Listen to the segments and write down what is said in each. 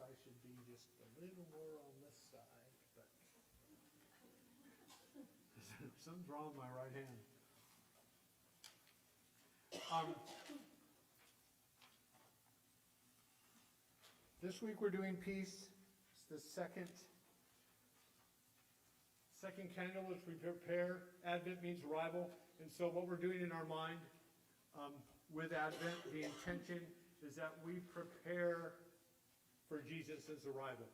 I should be just a little more on this side, but something's wrong with my right hand. This week we're doing peace. It's the second candle as we prepare. Advent means arrival. And so what we're doing in our mind with Advent, the intention is that we prepare for Jesus' arrival.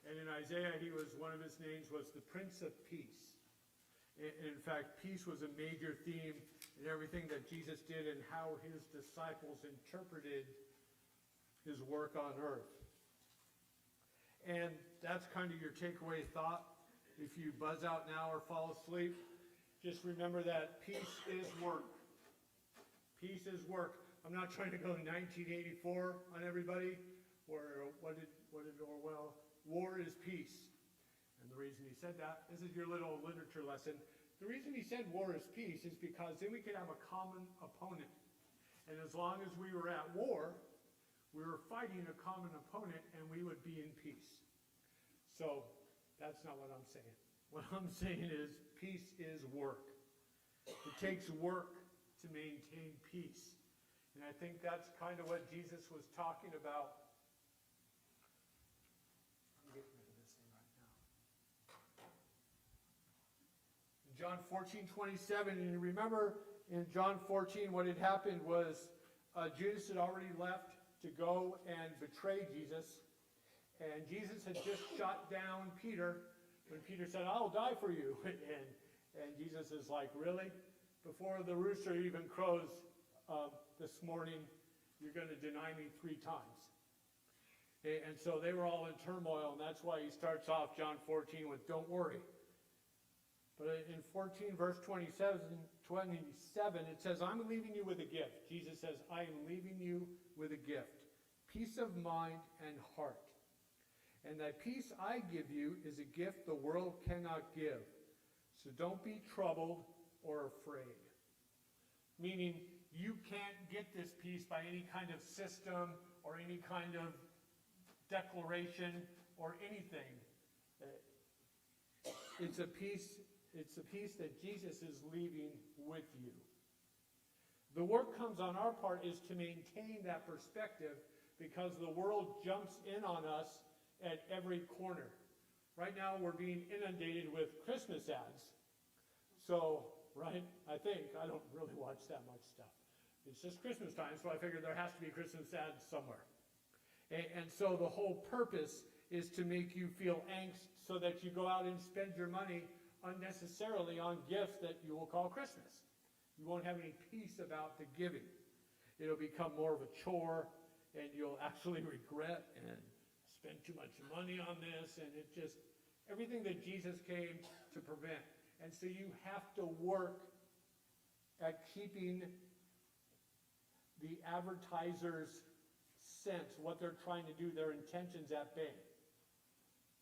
And in Isaiah, one of his names was the Prince of Peace. In fact, peace was a major theme in everything that Jesus did and how his disciples interpreted his work on earth. And that's kind of your takeaway thought. If you buzz out now or fall asleep, just remember that peace is work. Peace is work. I'm not trying to go 1984 on everybody, or what did Orwell? War is peace. And the reason he said that, this is your little literature lesson. The reason he said war is peace is because then we could have a common opponent. And as long as we were at war, we were fighting a common opponent and we would be in peace. So that's not what I'm saying. What I'm saying is peace is work. It takes work to maintain peace. And I think that's kind of what Jesus was talking about. I'm getting rid of this thing right now. In John 14:27, and you remember in John 14 what had happened was Judas had already left to go and betray Jesus. And Jesus had just shot down Peter when Peter said, I'll die for you. And Jesus is like, really? Before the rooster even crows this morning, you're going to deny me 3 times. And so they were all in turmoil, and that's why he starts off John 14 with, don't worry. But in 14 verse 27, it says, I'm leaving you with a gift. Jesus says, I am leaving you with a gift. Peace of mind and heart. And that peace I give you is a gift the world cannot give. So don't be troubled or afraid. Meaning, you can't get this peace by any kind of system or any kind of declaration or anything. It's a peace that Jesus is leaving with you. The work comes on our part is to maintain that perspective because the world jumps in on us at every corner. Right now we're being inundated with Christmas ads. So, right, I don't really watch that much stuff. It's just Christmas time, so I figured there has to be Christmas ads somewhere. And so the whole purpose is to make you feel angst so that you go out and spend your money unnecessarily on gifts that you will call Christmas. You won't have any peace about the giving. It'll become more of a chore, and you'll actually regret and spend too much money on this, and it just, everything that Jesus came to prevent. And so you have to work at keeping the advertiser's sense, what they're trying to do, their intentions at bay.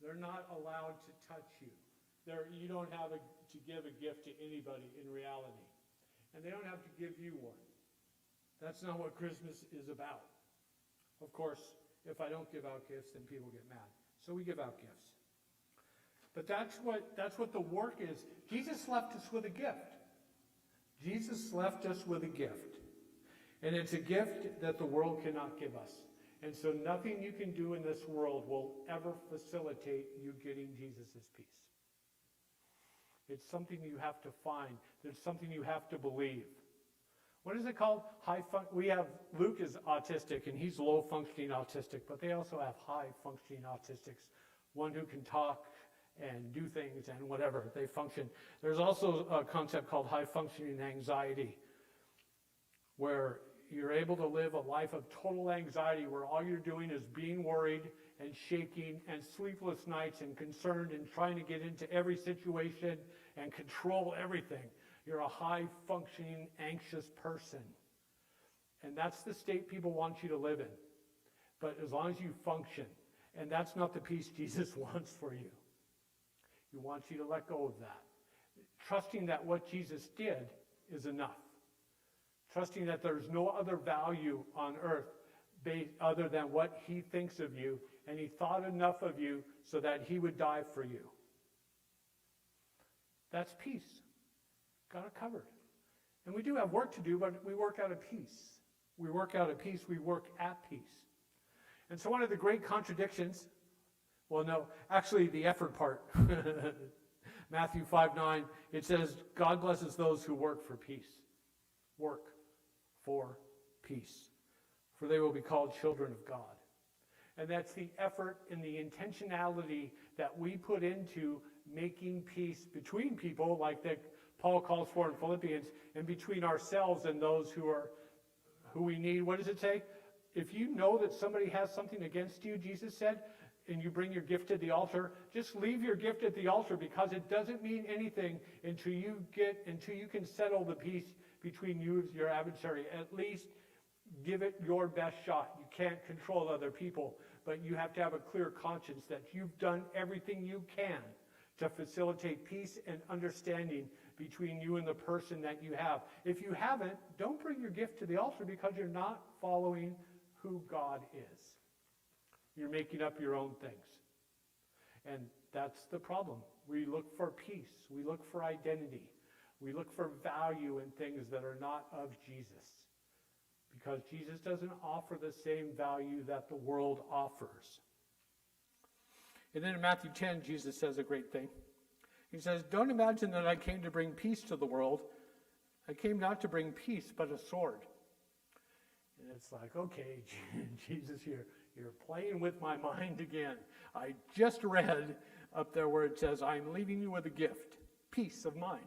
They're not allowed to touch you. You don't have to give a gift to anybody in reality. And they don't have to give you one. That's not what Christmas is about. Of course, if I don't give out gifts, then people get mad. So we give out gifts. But that's what the work is. Jesus left us with a gift. Jesus left us with a gift. And it's a gift that the world cannot give us. And so nothing you can do in this world will ever facilitate you getting Jesus' peace. It's something you have to find. There's something you have to believe. What is it called? Luke is autistic, and he's low-functioning autistic, but they also have high-functioning autistics. One who can talk and do things and whatever, they function. There's also a concept called high-functioning anxiety, where you're able to live a life of total anxiety, where all you're doing is being worried and shaking and sleepless nights and concerned and trying to get into every situation and control everything. You're a high-functioning, anxious person. And that's the state people want you to live in. But as long as you function, and that's not the peace Jesus wants for you. He wants you to let go of that. Trusting that what Jesus did is enough. Trusting that there's no other value on earth other than what he thinks of you, and he thought enough of you so that he would die for you. That's peace. Got it covered. And we do have work to do, but we work out of peace. We work out of peace. We work at peace. And so one of the great contradictions, well, no, actually the effort part. Matthew 5:9, it says, God blesses those who work for peace. Work for peace. For they will be called children of God. And that's the effort and the intentionality that we put into making peace between people, like that Paul calls for in Philippians, and between ourselves and those who we need. What does it say? If you know that somebody has something against you, Jesus said, and you bring your gift to the altar, just leave your gift at the altar, because it doesn't mean anything until you can settle the peace between you and your adversary. At least give it your best shot. You can't control other people, but you have to have a clear conscience that you've done everything you can to facilitate peace and understanding between you and the person that you have. If you haven't, don't bring your gift to the altar, because you're not following who God is. You're making up your own things. And that's the problem. We look for peace. We look for identity. We look for value in things that are not of Jesus, because Jesus doesn't offer the same value that the world offers. And then in Matthew 10, Jesus says a great thing. He says, don't imagine that I came to bring peace to the world. I came not to bring peace, but a sword. And it's like, okay, Jesus, you're playing with my mind again. I just read up there where it says, I'm leaving you with a gift, peace of mind.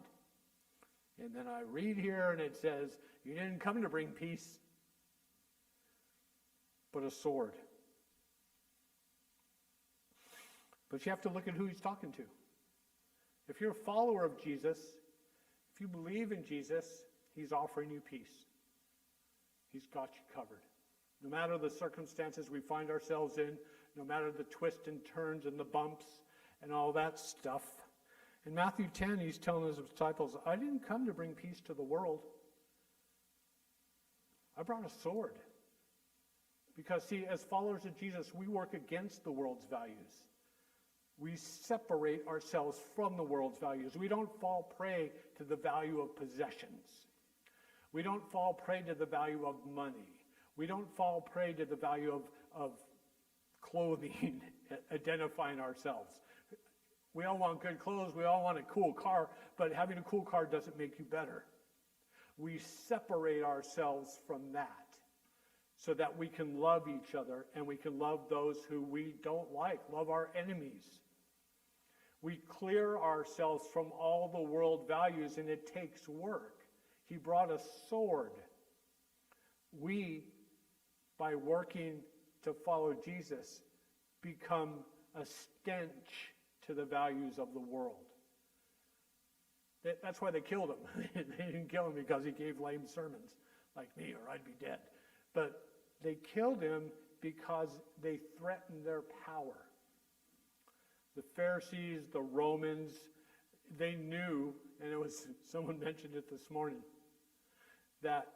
And then I read here and it says, you didn't come to bring peace, but a sword. But you have to look at who he's talking to. If you're a follower of Jesus, if you believe in Jesus, he's offering you peace. He's got you covered. No matter the circumstances we find ourselves in, no matter the twists and turns and the bumps and all that stuff. In Matthew 10, he's telling his disciples, I didn't come to bring peace to the world. I brought a sword. Because, see, as followers of Jesus, we work against the world's values. We separate ourselves from the world's values. We don't fall prey to the value of possessions. We don't fall prey to the value of money. We don't fall prey to the value of clothing, identifying ourselves. We all want good clothes. We all want a cool car, but having a cool car doesn't make you better. We separate ourselves from that so that we can love each other and we can love those who we don't like, love our enemies. We clear ourselves from all the world values, and it takes work. He brought a sword. We, by working to follow Jesus, become a stench to the values of the world. That's why they killed him. They didn't kill him because he gave lame sermons like me, or I'd be dead. But they killed him because they threatened their power. The Pharisees, the Romans, they knew, and someone mentioned it this morning, that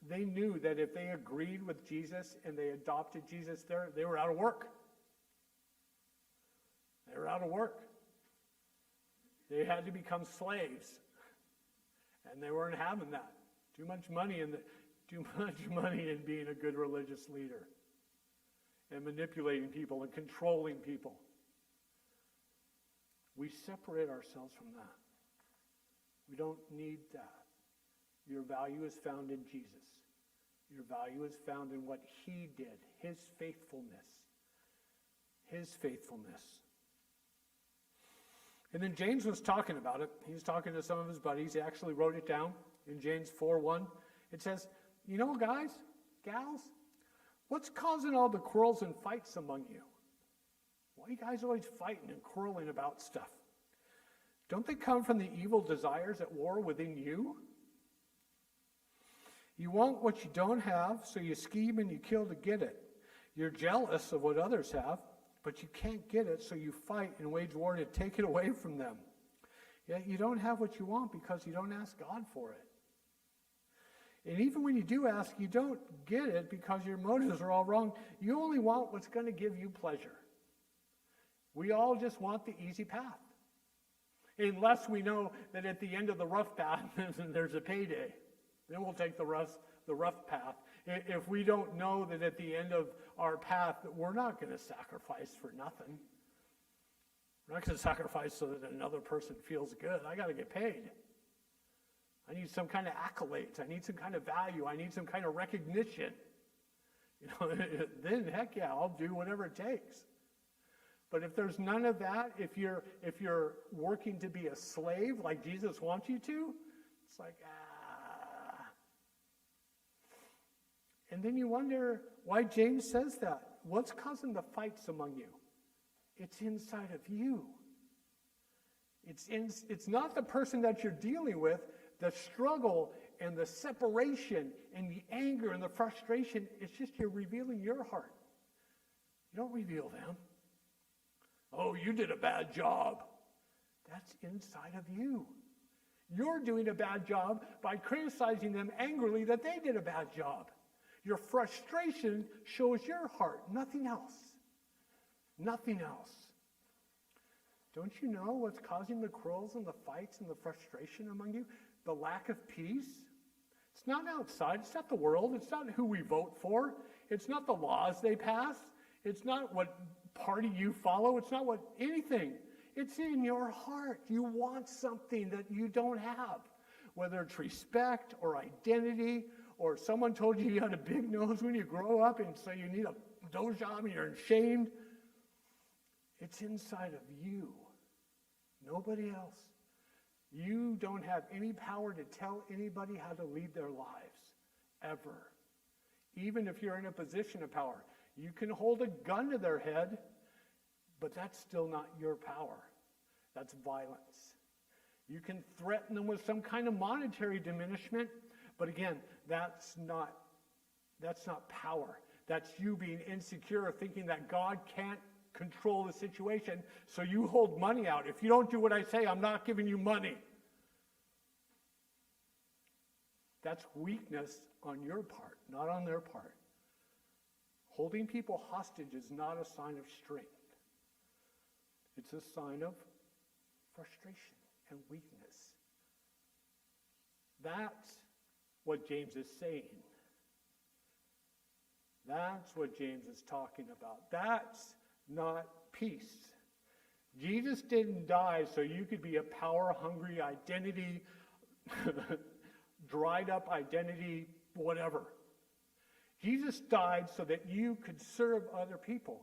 they knew that if they agreed with Jesus and they adopted Jesus there, they were out of work. They were out of work. They had to become slaves. And they weren't having that. Too much money in being a good religious leader. And manipulating people and controlling people. We separate ourselves from that. We don't need that. Your value is found in Jesus. Your value is found in what he did, his faithfulness. His faithfulness. And then James was talking about it. He was talking to some of his buddies. He actually wrote it down in James 4:1. It says, you know, guys, gals, what's causing all the quarrels and fights among you? Why are you guys always fighting and quarreling about stuff? Don't they come from the evil desires at war within you? You want what you don't have, so you scheme and you kill to get it. You're jealous of what others have, but you can't get it, so you fight and wage war to take it away from them. Yet you don't have what you want because you don't ask God for it. And even when you do ask, you don't get it because your motives are all wrong. You only want what's going to give you pleasure. We all just want the easy path. Unless we know that at the end of the rough path, there's a payday. Then we'll take the rough path. If we don't know that at the end of our path that we're not going to sacrifice for nothing. We're not going to sacrifice so that another person feels good. I got to get paid. I need some kind of accolades. I need some kind of value. I need some kind of recognition. Then heck yeah, I'll do whatever it takes. But if there's none of that, if you're working to be a slave like Jesus wants you to, it's like, And then you wonder why James says that. What's causing the fights among you? It's inside of you. It's not the person that you're dealing with. The struggle and the separation and the anger and the frustration, it's just you're revealing your heart. You don't reveal them. Oh, you did a bad job. That's inside of you. You're doing a bad job by criticizing them angrily that they did a bad job. Your frustration shows your heart, nothing else. Nothing else. Don't you know what's causing the quarrels and the fights and the frustration among you? The lack of peace? It's not outside. It's not the world. It's not who we vote for. It's not the laws they pass. It's not what party you follow. It's not what anything. It's in your heart. You want something that you don't have, whether it's respect or identity, or someone told you had a big nose when you grow up and so you need a nose job and you're ashamed. It's inside of you. Nobody else. You don't have any power to tell anybody how to lead their lives, ever. Even if you're in a position of power. You can hold a gun to their head, but that's still not your power. That's violence. You can threaten them with some kind of monetary diminishment, but again, that's not power. That's you being insecure, thinking that God can't control the situation, so you hold money out. If you don't do what I say, I'm not giving you money. That's weakness on your part, not on their part. Holding people hostage is not a sign of strength. It's a sign of frustration and weakness. That's what James is saying. That's what James is talking about. That's not peace. Jesus didn't die so you could be a power-hungry identity, dried-up identity, whatever. Jesus died so that you could serve other people.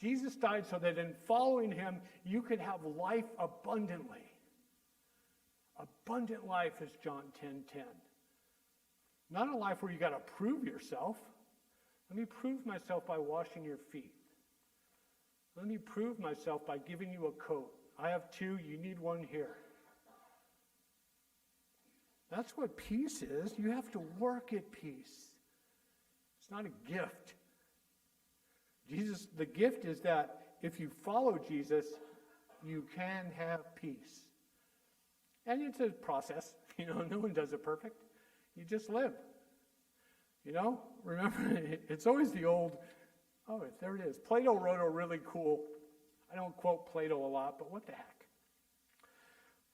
Jesus died so that in following him, you could have life abundantly. Abundant life is John 10:10. Not a life where you got to prove yourself. Let me prove myself by washing your feet. Let me prove myself by giving you a coat. I have two, you need one here. That's what peace is. You have to work at peace. It's not a gift. The gift is that if you follow Jesus, you can have peace. And it's a process. No one does it perfect. You just live. Remember, it's always the old, there it is. Plato wrote a really cool, I don't quote Plato a lot, but what the heck.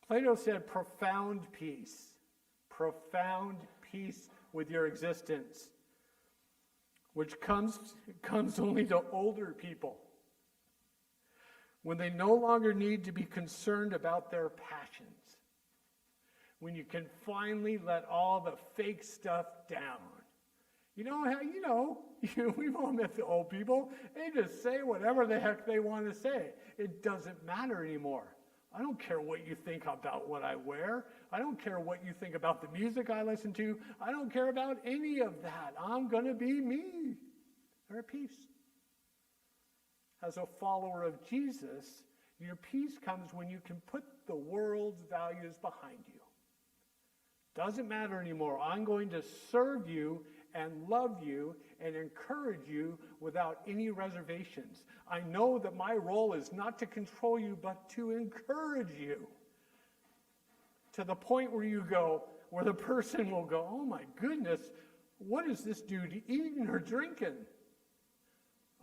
Plato said, profound peace with your existence, which comes only to older people when they no longer need to be concerned about their passions, when you can finally let all the fake stuff down. We've all met the old people. They just say whatever the heck they want to say. It doesn't matter anymore. I don't care what you think about what I wear. I don't care what you think about the music I listen to. I don't care about any of that. I'm going to be me. They're at peace. As a follower of Jesus, your peace comes when you can put the world's values behind you. Doesn't matter anymore. I'm going to serve you and love you and encourage you without any reservations. I know that my role is not to control you, but to encourage you. To the point where you go, where the person will go, oh my goodness, what is this dude eating or drinking?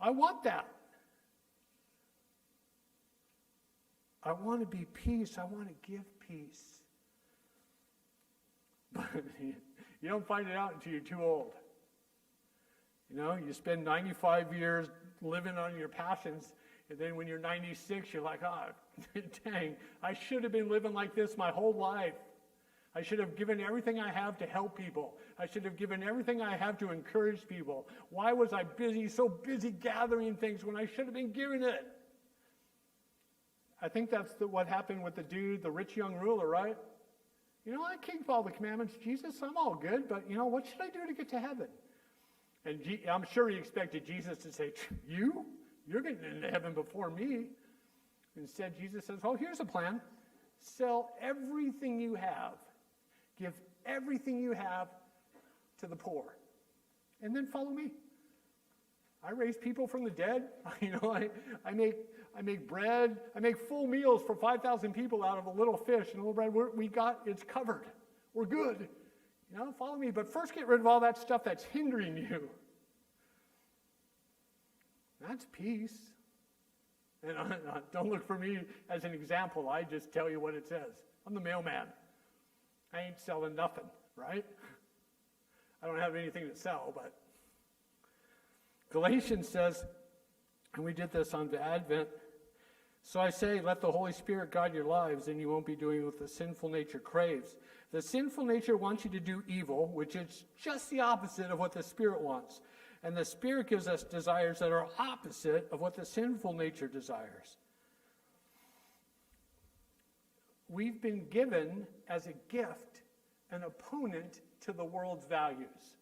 I want that. I want to be peace. I want to give peace. But you don't find it out until you're too old. You know, you spend 95 years living on your passions, and then when you're 96, you're like, dang, I should have been living like this my whole life. I should have given everything I have to help people. I should have given everything I have to encourage people. Why was I so busy gathering things when I should have been giving it? I think that's what happened with the rich young ruler, right? You know, I keep all the commandments, Jesus, I'm all good, but, what should I do to get to heaven? And I'm sure he expected Jesus to say, you're getting into heaven before me. Instead, Jesus says, here's a plan. Sell everything you have. Give everything you have to the poor. And then follow me. I raise people from the dead. I make bread. I make full meals for 5,000 people out of a little fish and a little bread. It's covered. We're good. Follow me. But first get rid of all that stuff that's hindering you. That's peace. And don't look for me as an example. I just tell you what it says. I'm the mailman. I ain't selling nothing, right? I don't have anything to sell, but Galatians says, and we did this on the Advent, so I say, let the Holy Spirit guide your lives, and you won't be doing what the sinful nature craves. The sinful nature wants you to do evil, which is just the opposite of what the Spirit wants. And the Spirit gives us desires that are opposite of what the sinful nature desires. We've been given, as a gift, an opponent to the world's values.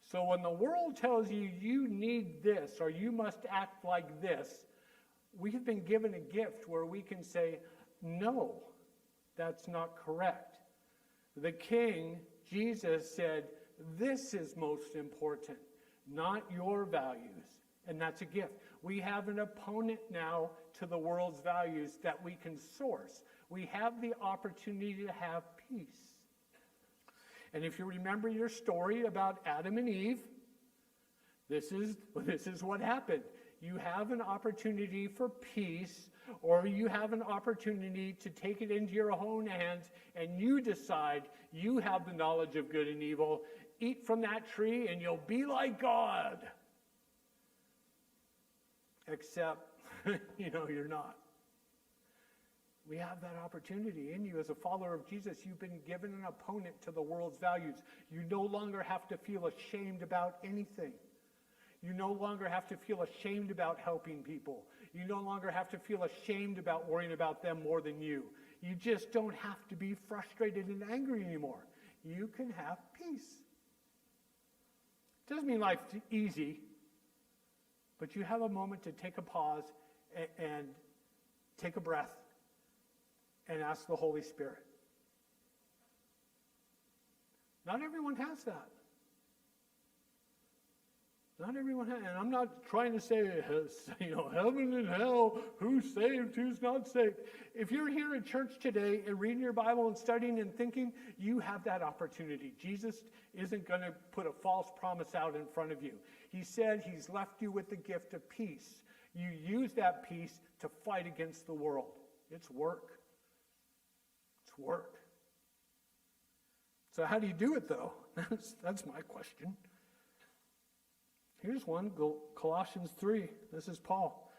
So when the world tells you, you need this, or you must act like this, we've been given a gift where we can say, no, that's not correct. The King, Jesus, said, this is most important, not your values. And that's a gift. We have an opponent now to the world's values that we can source. We have the opportunity to have peace. And if you remember your story about Adam and Eve, this is what happened. You have an opportunity for peace, or you have an opportunity to take it into your own hands, and you decide you have the knowledge of good and evil. Eat from that tree, and you'll be like God. Except, you're not. We have that opportunity in you as a follower of Jesus. You've been given an opponent to the world's values. You no longer have to feel ashamed about anything. You no longer have to feel ashamed about helping people. You no longer have to feel ashamed about worrying about them more than you. You just don't have to be frustrated and angry anymore. You can have peace. It doesn't mean life's easy, but you have a moment to take a pause and take a breath and ask the Holy Spirit. Not everyone has that. Not everyone has, and I'm not trying to say, heaven and hell, who's saved, who's not saved. If you're here at church today and reading your Bible and studying and thinking, you have that opportunity. Jesus isn't going to put a false promise out in front of you. He said he's left you with the gift of peace. You use that peace to fight against the world. It's work. It's work. So how do you do it, though? That's my question. Here's one, Colossians 3. This is Paul.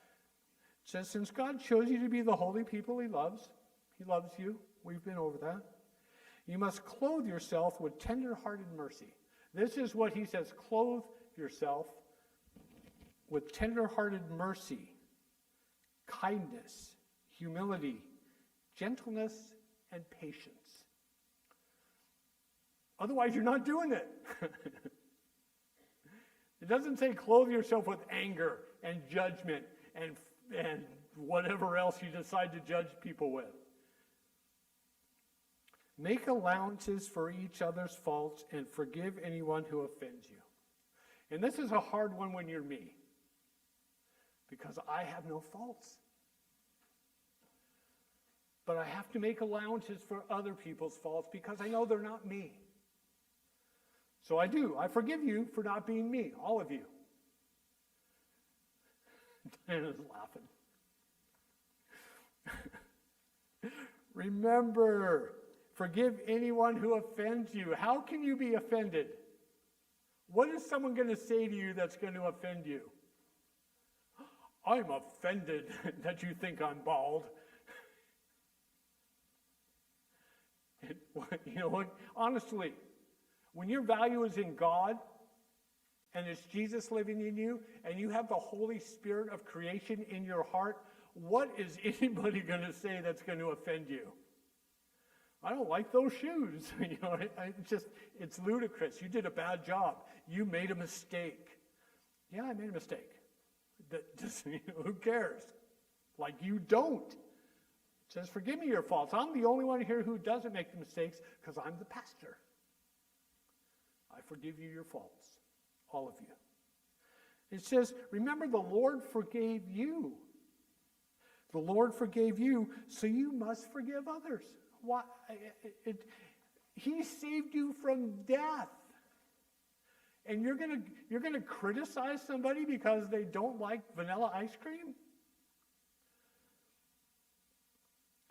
It says, since God chose you to be the holy people he loves you. We've been over that. You must clothe yourself with tender-hearted mercy. This is what he says, clothe yourself with tender-hearted mercy, kindness, humility, gentleness, and patience. Otherwise, you're not doing it. It doesn't say clothe yourself with anger and judgment and whatever else you decide to judge people with. Make allowances for each other's faults and forgive anyone who offends you. And this is a hard one when you're me, because I have no faults. But I have to make allowances for other people's faults because I know they're not me. So I do. I forgive you for not being me, all of you. Diana's laughing. Remember, forgive anyone who offends you. How can you be offended? What is someone going to say to you that's going to offend you? I'm offended that you think I'm bald. You know what? Honestly, when your value is in God and it's Jesus living in you and you have the Holy Spirit of creation in your heart, what is anybody going to say that's going to offend you? I don't like those shoes. You know, it's ludicrous. You did a bad job. You made a mistake. Yeah, I made a mistake. Who cares? Like you don't. It says, forgive me your faults. I'm the only one here who doesn't make the mistakes because I'm the pastor. I forgive you your faults, all of you. It says, remember the Lord forgave you. The Lord forgave you, so you must forgive others. Why? He saved you from death. And you're gonna criticize somebody because they don't like vanilla ice cream?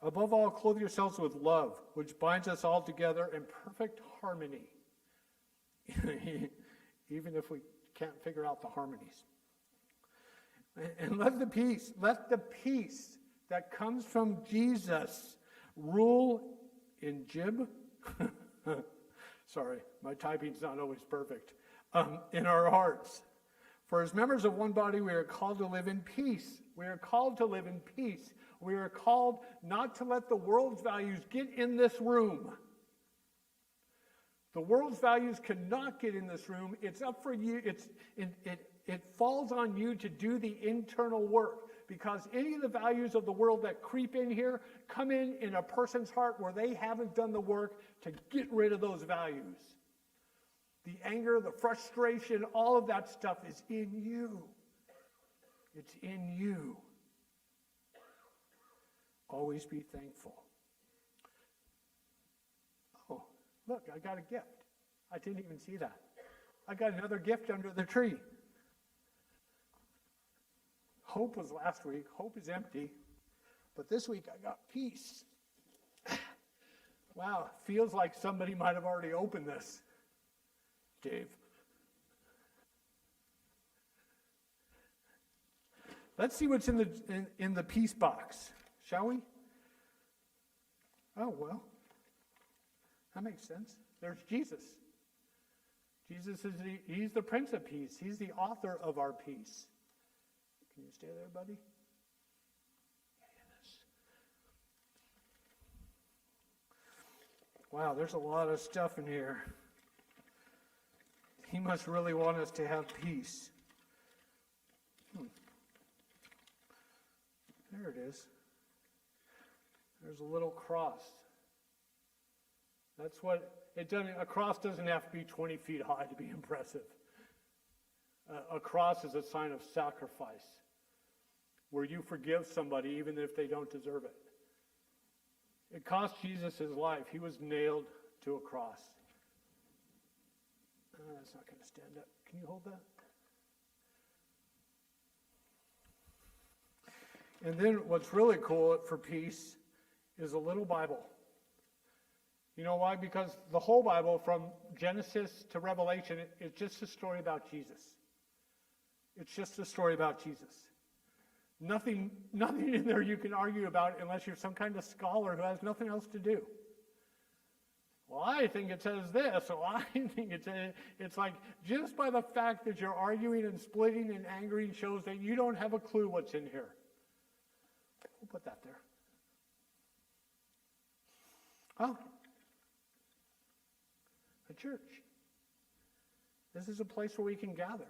Above all, clothe yourselves with love, which binds us all together in perfect harmony. Even if we can't figure out the harmonies. And let the peace that comes from Jesus rule in Jib. Sorry, my typing's not always perfect. In our hearts. For as members of one body, we are called to live in peace. We are called to live in peace. We are called not to let the world's values get in this room. The world's values cannot get in this room. It's up for you. It falls on you to do the internal work, because any of the values of the world that creep in here come in a person's heart where they haven't done the work to get rid of those values. The anger, the frustration, all of that stuff is in you. It's in you. Always be thankful. Oh, look, I got a gift. I didn't even see that. I got another gift under the tree. Hope was last week. Hope is empty. But this week I got peace. Wow, feels like somebody might have already opened this. Dave. Let's see what's in the peace box, shall we? Oh, well, that makes sense. There's Jesus. Jesus he's the Prince of Peace. He's the author of our peace. Can you stay there, buddy? Yes. Wow, there's a lot of stuff in here. He must really want us to have peace. There it is. There's a little cross. That's what it doesn't. A cross doesn't have to be 20 feet high to be impressive. A cross is a sign of sacrifice, where you forgive somebody even if they don't deserve it. It cost Jesus his life. He was nailed to a cross. That's not going to stand up. Can you hold that? And then what's really cool for peace is a little Bible. You know why? Because the whole Bible, from Genesis to Revelation, it's just a story about Jesus. It's just a story about Jesus. Nothing in there you can argue about unless you're some kind of scholar who has nothing else to do. Well, I think it says this, so I think it's like, just by the fact that you're arguing and splitting and angering shows that you don't have a clue what's in here. We'll put that there. Oh, a church. This is a place where we can gather.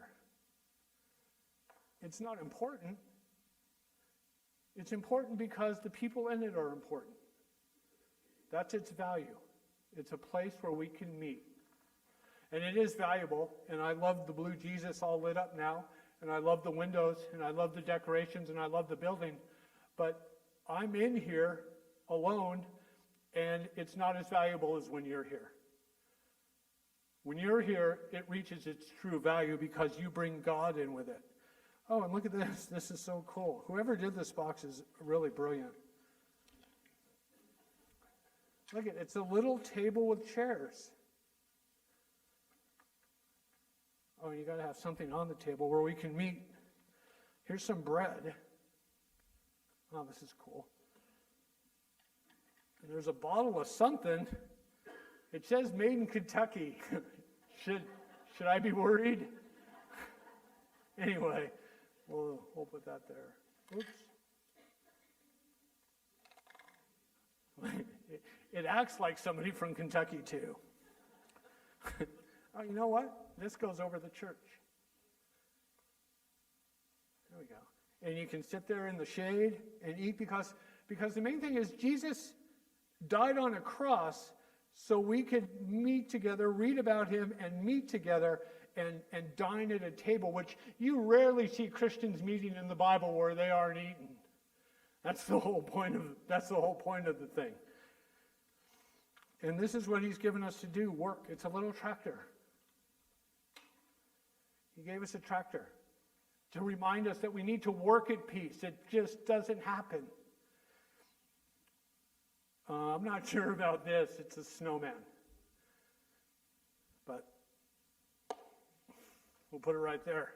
It's not important. It's important because the people in it are important. That's its value. It's a place where we can meet. And it is valuable, and I love the blue Jesus all lit up now, and I love the windows, and I love the decorations, and I love the building. But I'm in here alone, and it's not as valuable as when you're here. When you're here, it reaches its true value because you bring God in with it. Oh, and look at this. This is so cool. Whoever did this box is really brilliant. Look at it. It's a little table with chairs. Oh, you got to have something on the table where we can meet. Here's some bread. Oh, this is cool. And there's a bottle of something. It says made in Kentucky. Should I be worried? Anyway, we'll put that there. Oops. It acts like somebody from Kentucky, too. Oh, you know what? This goes over the church. There we go. And you can sit there in the shade and eat because the main thing is Jesus died on a cross so we could meet together, read about him, and meet together and dine at a table, which you rarely see Christians meeting in the Bible where they aren't eating. That's the whole point of the thing. And this is what he's given us to do, work. It's a little tractor. He gave us a tractor to remind us that we need to work at peace. It just doesn't happen. I'm not sure about this. It's a snowman. But we'll put it right there.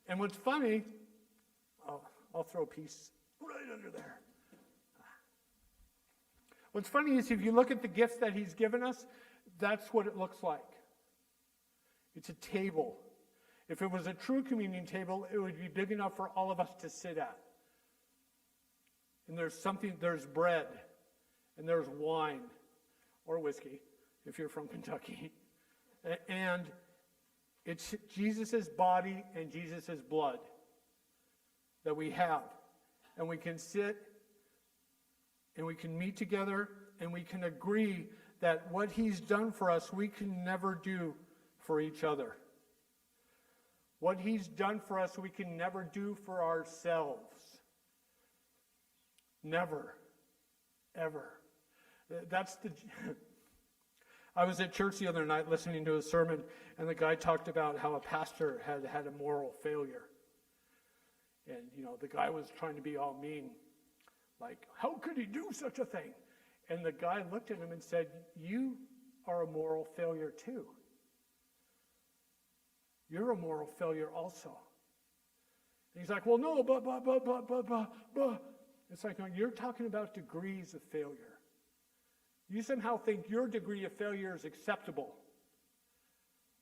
And what's funny, I'll throw peace right under there. What's funny is if you look at the gifts that he's given us, that's what it looks like. It's a table. If it was a true communion table, it would be big enough for all of us to sit at. And there's bread, and there's wine, or whiskey, if you're from Kentucky. And it's Jesus' body and Jesus' blood that we have. And we can sit, and we can meet together, and we can agree that what he's done for us, we can never do for each other. What he's done for us, we can never do for ourselves. Never. Ever. I was at church the other night listening to a sermon, and the guy talked about how a pastor had a moral failure. And, the guy was trying to be all mean. Like, how could he do such a thing? And the guy looked at him and said, you are a moral failure too. You're a moral failure also. And he's like, well, no, but. It's like, no, you're talking about degrees of failure. You somehow think your degree of failure is acceptable,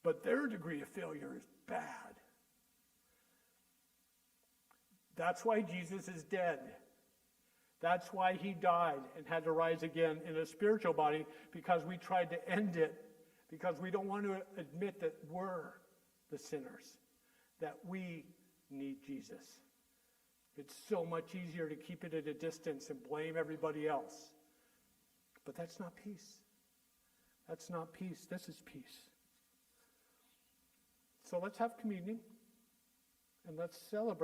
but their degree of failure is bad. That's why Jesus is dead. That's why he died and had to rise again in a spiritual body, because we tried to end it, because we don't want to admit that we're the sinners, that we need Jesus. It's so much easier to keep it at a distance and blame everybody else. But that's not peace. That's not peace. This is peace. So let's have communion and let's celebrate.